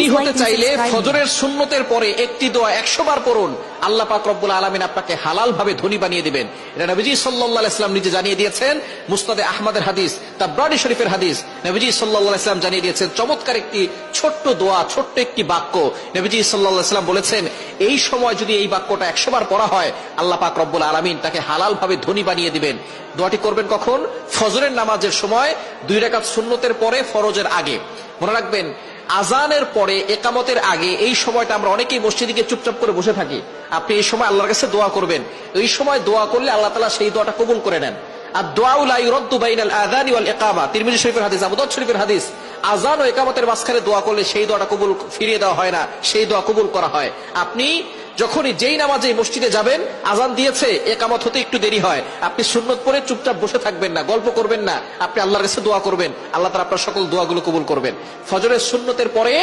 ধনী হতে চাইলে ফজরের সুন্নতের পরে একটি দোয়া 100 বার পড়ুন, আল্লাহ পাক রব্বুল আলামিন আপনাকে হালাল ভাবে ধনী বানিয়ে দিবেন। এটা নবীজি সাল্লাল্লাহু আলাইহি ওয়াসাল্লাম নিজে জানিয়ে দিয়েছেন। মুসনাদে আহমদের হাদিস, তাবরানী শরীফের হাদিস। নবীজি সাল্লাল্লাহু আলাইহি ওয়াসাল্লাম জানিয়ে দিয়েছেন চমৎকার একটি ছোট্ট দোয়া, ছোট্ট একটি বাক্য। নবীজি সাল্লাল্লাহু আলাইহি ওয়াসাল্লাম বলেছেন এই সময় যদি এই বাক্যটা 100 বার পড়া হয়, আল্লাহ পাক রব্বুল আলামিন তাকে হালাল ভাবে ধনী বানিয়ে দিবেন। দোয়াটি করবেন কখন? ফজরের নামাজের সময়, 2 রাকাত সুন্নতের পরে, ফরজের আগে। মনে রাখবেন, আজানের পরে, একামতের আগে এই সময়টা আমরা অনেকেই মসজিদে গিয়ে চুপচাপ করে বসে থাকি। আপনি এই সময় আল্লাহর কাছে দোয়া করবেন। এই সময় দোয়া করলে আল্লাহ তাআলা সেই দোয়াটা কবুল করে নেন। আর দোয়া লা ইউরাদ্দু বাইনাল আযানি ওয়াল ইকামা, তিরমিজি শরীফের হাদিস, আবু দাউদ শরীফের হাদিস। আজান ও ইকামতের মাঝখানে দোয়া করলে সেই দোয়াটা কবুল ফিরিয়ে দেওয়া হয় না, সেই দোয়া কবুল করা হয়। আপনি যখনই যেই নামাজে মসজিদে যাবেন, আজান দিয়েছে, একামত হতে একটু দেরি হয়, আপনি সুন্নত পড়ে চুপচাপ বসে থাকবেন না, গল্প করবেন না, আপনি আল্লাহর কাছে দোয়া করবেন। আল্লাহ তাআলা আপনার সকল দোয়াগুলো কবুল করবেন। ফজরের সুন্নতের পরে